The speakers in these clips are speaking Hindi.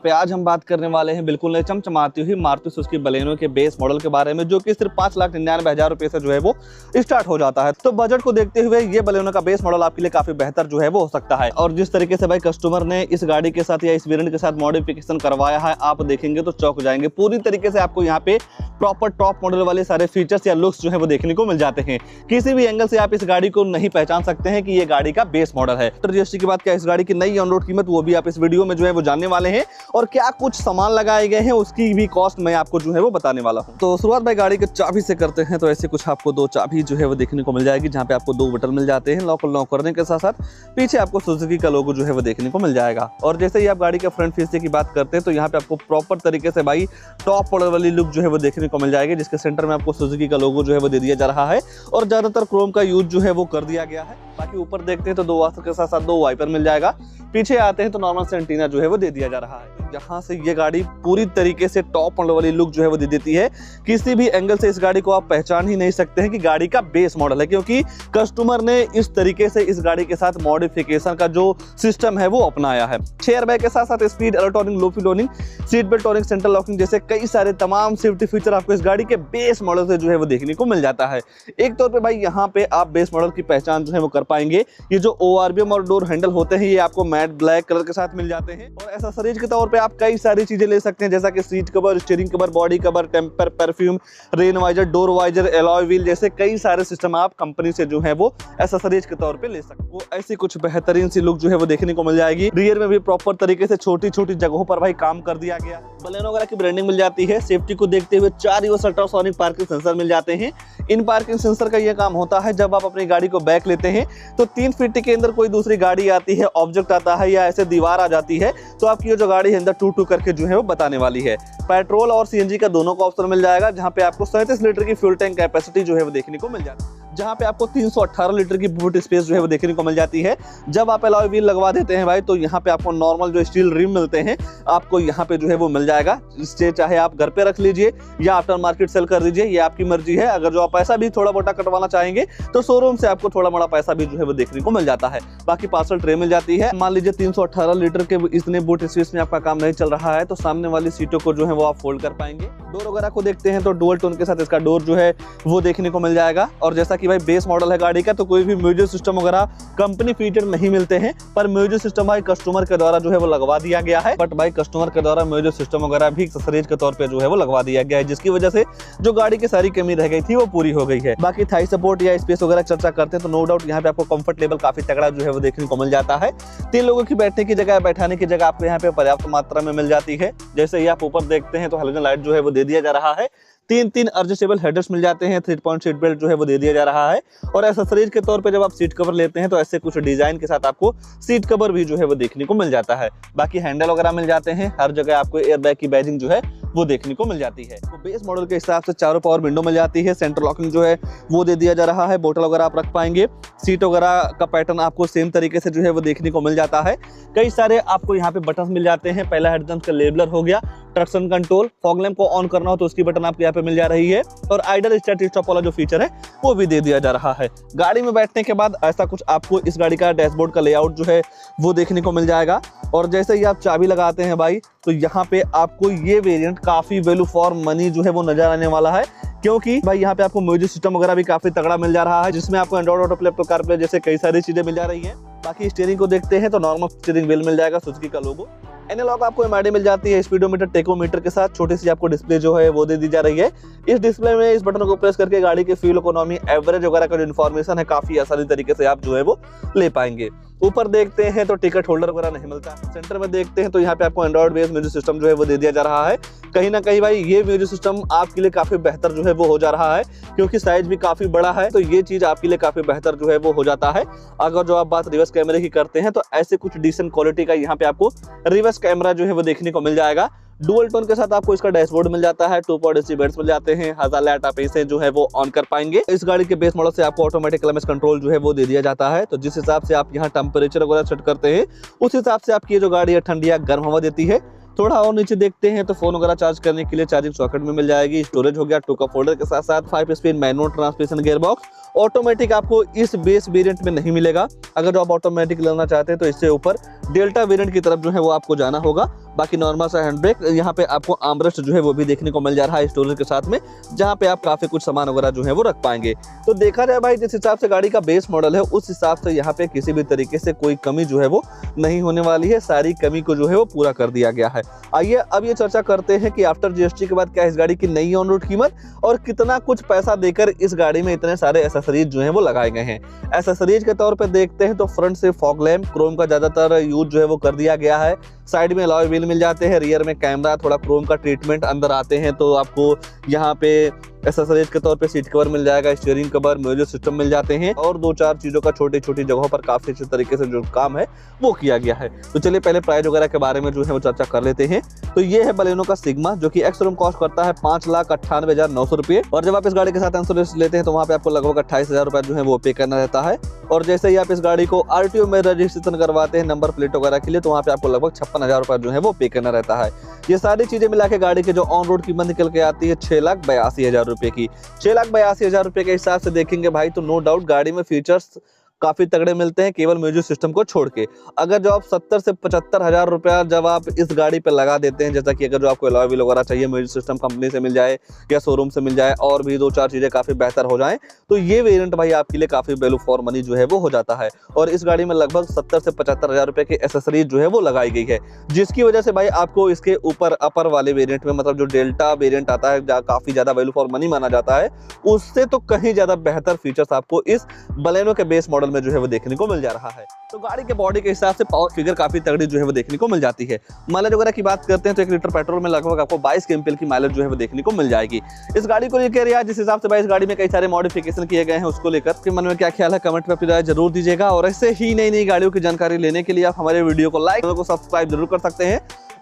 पे आज हम बात करने वाले हैं बिल्कुल नई चमचमाती हुई मारुति सुजुकी बलेनो के बेस मॉडल के बारे में, जो कि सिर्फ 5,99,000 रुपए से जो है वो स्टार्ट हो जाता है। तो बजट को देखते हुए ये बलेनो का बेस मॉडल आपके लिए काफी बेहतर जो है वो हो सकता है। और जिस तरीके से भाई कस्टमर ने इस गाड़ी के साथ या इस वेरिएंट के साथ मॉडिफिकेशन करवाया है, आप देखेंगे तो चौंक जाएंगे। पूरी तरीके से आपको यहाँ पे प्रॉपर टॉप मॉडल वाले सारे फीचर्स या लुक्स जो है वो देखने को मिल जाते हैं। किसी भी एंगल से आप इस गाड़ी को नहीं पहचान सकते हैं कि ये गाड़ी का बेस मॉडल है। तो जीएसटी की बात क्या, इस गाड़ी की नई ऑन रोड कीमत वो भी आप इस वीडियो में जो है वो जानने वाले हैं, और क्या कुछ सामान लगाए गए हैं उसकी भी कॉस्ट मैं आपको जो है वो बताने वाला हूं। तो शुरुआत भाई गाड़ी के चाबी से करते हैं। तो ऐसे कुछ आपको दो चाबी जो है वो देखने को मिल जाएगी, जहां पे आपको दो बटन मिल जाते हैं लॉक अनलॉक करने के साथ साथ पीछे आपको सुजुकी का लोगो जो है वो देखने को मिल जाएगा। और जैसे ही आप गाड़ी के फ्रंट फीसे की बात करते हैं तो यहाँ पे आपको प्रॉपर तरीके से भाई टॉप मॉडल वाली लुक जो है वो देखने को मिल जाएगी, जिसके सेंटर में आपको सुजुकी का लोगो जो है वो दे दिया जा रहा है और ज्यादातर क्रोम का यूज जो है वो कर दिया गया है। बाकी ऊपर देखते हैं तो दो वाशर के साथ साथ दो वाइपर मिल जाएगा। पीछे आते हैं तो नॉर्मल से एंटीना जो है वो दे दिया जा रहा है। जहां से ये गाड़ी पूरी तरीके से टॉप मॉडल वाली लुक जो है वो दे देती है। किसी भी एंगल से इस गाड़ी को आप पहचान ही नहीं सकते हैं कि गाड़ी का बेस मॉडल है, क्योंकि कस्टमर ने इस तरीके से इस गाड़ी के साथ मॉडिफिकेशन का जो सिस्टम है वो अपनाया है। 6 एयरबैग के साथ साथ स्पीड इलेक्ट्रॉनिक लो fuel warning, seat belt tonic, central locking जैसे कई सारे तमाम सेफ्टी फीचर आपको इस गाड़ी के बेस मॉडल से जो है वो देखने को मिल जाता है। एक तौर पे भाई यहाँ पे आप बेस मॉडल की पहचान जो है वो कर पाएंगे। ये जो ORBM और डोर हैंडल होते हैं ये आपको मैट ब्लैक कलर के साथ मिल जाते हैं। और एक्सेसरीज के तौर पे आप कई सारी चीजें ले सकते हैं, जैसा कि seat cover, steering cover, body cover, temper, perfume, rain visor, door visor, alloy wheel जैसे कई सारे सिस्टम आप कंपनी से जो है वो एक्सेसरीज के तौर पे ले सकते हैं। वो ऐसी कुछ बेहतरीन सी लुक जो है वो देखने को मिल जाएगी। रियर में भी प्रॉपर तरीके से छोटी छोटी जगहों पर भाई काम कर दिया गया। बलेनो वगैरह की ब्रांडिंग मिल जाती है। सेफ्टी को देखते हुए 4 रिवर्स अल्ट्रासोनिक पार्किंग सेंसर मिल जाते हैं। इन पार्किंग सेंसर का यह काम होता है, जब आप अपनी गाड़ी को बैक लेते हैं तो 3 फीट के अंदर कोई दूसरी गाड़ी आती है, ऑब्जेक्ट आता है या ऐसे दीवार आ जाती है, तो आपकी ये जो गाड़ी है अंदर टू टू करके जो है वो बताने वाली है। पेट्रोल और सीएनजी का दोनों का ऑप्शन मिल जाएगा, जहां पे आपको 37 लीटर की फ्यूल टैंक कैपेसिटी जो है वो देखने को मिल जाती है, जहां पे आपको 318 लीटर की बूट स्पेस जो है वो देखने को मिल जाती है। जब आप एलॉय व्हील लगवा देते हैं भाई, तो यहाँ पे आपको नॉर्मल जो स्टील रिम मिलते हैं आपको यहाँ पे जो है वो मिल जाएगा। इससे चाहे आप घर पे रख लीजिए या आफ्टर मार्केट सेल कर दीजिए, ये आपकी मर्जी है। अगर जो आप पैसा भी थोड़ा मोटा कटवाना चाहेंगे तो शोरूम से आपको थोड़ा मोटा पैसा भी जो है वो देखने को मिल जाता है। बाकी पार्सल ट्रे मिल जाती है। मान लीजिए 318 लीटर के इतने बूट स्पेस में आपका काम नहीं चल रहा है, तो सामने वाली सीटों को जो है वो आप फोल्ड कर पाएंगे। डोर वगैरह को देखते हैं तो डुअल टोन के साथ इसका डोर जो है वो देखने को मिल जाएगा। और जैसा कि भाई बेस मॉडल है गाड़ी का, तो कोई भी म्यूजिक सिस्टम वगैरह कंपनी फीचर नहीं मिलते हैं, पर म्यूजिक सिस्टम भाई कस्टमर के द्वारा जो है वो लगवा दिया गया है। बट भाई कस्टमर के द्वारा म्यूजिक सिस्टम वगैरह भी एक्सेसरीज के तौर पे जो है वो लगवा दिया गया है, जिसकी वजह से जो गाड़ी की सारी कमी रह गई थी वो पूरी हो गई है। बाकी थाई सपोर्ट या स्पेस वगैरह चर्चा करते हैं तो नो डाउट यहाँ पे आपको कंफर्ट लेवल काफी तगड़ा जो है वो देखने को मिल जाता है। 3 लोगों की बैठने की जगह, बैठाने की जगह आपको यहाँ पे पर्याप्त मात्रा में मिल जाती है। जैसे ही आप ऊपर देखते हैं तो हेलोजन लाइट जो है वो दे दिया जा रहा है। 3 एडजस्टेबल हेडर्स मिल जाते हैं। 3 पॉइंट सीट बेल्ट जो है वो दे दिया जा रहा है। और एक्सेसरीज के तौर पे जब आप सीट कवर लेते हैं तो ऐसे कुछ डिजाइन के साथ आपको सीट कवर भी जो है वो देखने को मिल जाता है। बाकी हैंडल वगैरह मिल जाते हैं। हर जगह आपको एयरबैग की बैजिंग जो है वो देखने को मिल जाती है। तो बेस मॉडल के हिसाब से चारों पावर विंडो मिल जाती है। सेंटर लॉकिंग जो है वो दे दिया जा रहा है। बोतल वगैरह आप रख पाएंगे। सीट वगैरह का पैटर्न आपको सेम तरीके से जो है वो देखने को मिल जाता है। कई सारे आपको यहाँ पे बटन मिल जाते हैं। पहला हेडजम्प का लेबलर हो गया, ट्रैक्शन कंट्रोल, फॉग लैंप को ऑन करना हो तो उसकी बटन आपको यहाँ पे मिल जा रही है। और आइडल स्टार्ट स्टॉप वाला जो फीचर है वो भी दे दिया जा रहा है। गाड़ी में बैठने के बाद ऐसा कुछ आपको इस गाड़ी का डैशबोर्ड का लेआउट जो है वो देखने को मिल जाएगा। और जैसे ही आप चाबी लगाते हैं भाई, तो यहाँ पे आपको ये वेरिएंट काफी वैल्यू फॉर मनी जो है वो नजर आने वाला है, क्योंकि भाई यहाँ पे आपको म्यूजिक सिस्टम वगैरह भी काफी तगड़ा मिल जा रहा है, जिसमें आपको एंड्रॉइड ऑटो प्ले, कारप्ले जैसे कई सारी चीजें मिल जा रही हैं। बाकी स्टीयरिंग को देखते हैं तो नॉर्मल स्टीयरिंग व्हील मिल जाएगा, सुजुकी का लोगो। एनालॉग आपको एमआईडी मिल जाती है, स्पीडोमीटर, टेकोमीटर के साथ छोटी सी आपको डिस्प्ले जो है वो दे दी जा रही है। इस डिस्प्ले में इस बटन को प्रेस करके गाड़ी के फ्यूल इकोनॉमी, एवरेज वगैरह का जो इन्फॉर्मेशन है काफी आसानी तरीके से आप जो है वो ले पाएंगे। ऊपर देखते हैं तो टिकट होल्डर वगैरह नहीं मिलता। सेंटर में देखते हैं तो यहाँ पे आपको एंड्रॉइड बेस्ड म्यूजिक सिस्टम जो है वो दे दिया जा रहा है। कहीं ना कहीं भाई ये म्यूजिक सिस्टम आपके लिए काफी बेहतर जो है वो हो जा रहा है, क्योंकि साइज भी काफी बड़ा है, तो ये चीज आपके लिए काफी बेहतर जो है वो हो जाता है। अगर जो आप बात रिवर्स कैमरे की करते हैं तो ऐसे कुछ डिसेंट क्वालिटी का यहाँ पे आपको रिवर्स कैमरा जो है वो देखने को मिल जाएगा। डुअल टोन के साथ आपको इसका डैशबोर्ड मिल जाता है। 2 पॉइंट बेड्स मिल जाते हैं। 1000 लाइट आप इसे जो है वो ऑन कर पाएंगे। इस गाड़ी के बेस मॉडल से आपको ऑटोमेटिक क्लाइमेट कंट्रोल जो है वो दे दिया जाता है। तो जिस हिसाब से आप यहाँ टेम्परेचर वगैरह सेट करते हैं उस हिसाब से आपकी ये जो गाड़ी है ठंडी या गर्म हवा देती है। थोड़ा और नीचे देखते हैं तो फोन वगैरह चार्ज करने के लिए चार्जिंग सॉकेट में मिल जाएगी। स्टोरेज हो गया 2 कप होल्डर के साथ साथ 5 speed manual transmission gear box. Automatic आपको इस बेस वेरिएंट में नहीं मिलेगा। अगर आप ऑटोमेटिक लेना चाहते हैं तो इससे ऊपर डेल्टा वेरिएंट की तरफ जो है वो आपको जाना होगा। बाकी नॉर्मल सा हैंड ब्रेक, यहाँ पे आपको आर्मरेस्ट जो है वो भी देखने को मिल जा रहा है स्टोरेज के साथ में, जहाँ पे आप काफी कुछ सामान वगैरह जो है वो रख पाएंगे। तो देखा जाए भाई जिस हिसाब से गाड़ी का बेस मॉडल है उस हिसाब से यहाँ पे किसी भी तरीके से कोई कमी जो है वो नहीं होने वाली है, सारी कमी को जो है वो पूरा कर दिया गया है। आइए अब ये चर्चा करते हैं कि आफ्टर जीएसटी के बाद क्या इस गाड़ी की नई ऑन रोड कीमत और कितना कुछ पैसा देकर इस गाड़ी में इतने सारे एसेसरीज जो है वो लगाए गए हैं। एसेसरीज के तौर पे देखते हैं तो फ्रंट से फॉग लैम्प क्रोम का ज्यादातर यूज जो है वो कर दिया गया है, साइड में अलॉय व्हील मिल जाते हैं, रियर में कैमरा, थोड़ा क्रोम का ट्रीटमेंट अंदर आते हैं तो आपको यहाँ पे एसेसरीज के तौर पे सीट कवर मिल जाएगा, स्टीयरिंग कवर, म्यूजिक सिस्टम मिल जाते हैं और 2-4 चीजों का छोटी छोटी जगहों पर काफी अच्छे तरीके से जो काम है वो किया गया है। तो चलिए पहले प्राइस वगैरह के बारे में जो है वो चर्चा कर लेते हैं। तो ये है बलेनो का सिग्मा, जो कि एक्स शोरूम कॉस्ट करता है 5,98,900 रुपये, और जब आप इस गाड़ी के साथ इंश्योरेंस लेते हैं तो वहाँ पे आपको लगभग 28,000 रुपये जो है वो पे करना रहता है। और जैसे ही आप इस गाड़ी को RTO में रजिस्ट्रेशन करवाते हैं नंबर प्लेट वगैरह के लिए, तो वहाँ पे आपको लगभग 56,000 रुपये जो है वो पे करना रहता है। ये सारी चीजें मिला के गाड़ी के जो ऑन रोड कीमत निकल के आती है 6,82,000 रुपये की। 6,82,000 रुपये के हिसाब से देखेंगे भाई तो नो डाउट गाड़ी में फीचर्स काफी तगड़े मिलते हैं, केवल म्यूजिक सिस्टम को छोड़ के। अगर जो आप 70 से 75,000 रुपया जब आप इस गाड़ी पे लगा देते हैं, जैसा कि अगर जो आपको अलॉय व्हील वगैरह चाहिए म्यूजिक सिस्टम कंपनी से मिल जाए या शोरूम से मिल जाए और भी 2-4 चीजें काफी बेहतर हो जाएं, तो ये वेरिएंट भाई आपके लिए काफी वैल्यू फॉर मनी जो है वो हो जाता है। और इस गाड़ी में लगभग 70 से 75,000 रुपए की एसेसरीज जो है वो लगाई गई है, जिसकी वजह से भाई आपको इसके ऊपर अपर वाले वेरिएंट में, मतलब जो डेल्टा वेरिएंट आता है काफी ज्यादा वैल्यू फॉर मनी माना जाता है, उससे तो कहीं ज्यादा बेहतर फीचर्स आपको इस बलेनो के बेस मॉडल में जो है वो देखने को मिल जा रहा है। तो गाड़ी के बॉडी के हिसाब से पावर फिगर काफी तगड़ी जो है वो देखने को मिल जाती है। माइलेज वगैरह की बात करते हैं तो 1 लीटर पेट्रोल में लगभग आपको 22 kmpl की माइलेज जो है वो देखने को मिल जाएगी। इस गाड़ी को लेकर यार जिस हिसाब से भाई इस गाड़ी में कई सारे मॉडिफिकेशन किए गए हैं, उसको लेकर आपके मन में क्या ख्याल है कमेंट में अपनी राय जरूर दीजिएगा। और ऐसे ही नई नई गाड़ियों की जानकारी लेने के लिए आप हमारे वीडियो को लाइक और सब्सक्राइब जरूर कर सकते हैं।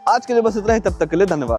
आज के लिए बस इतना ही, तब तक के लिए धन्यवाद।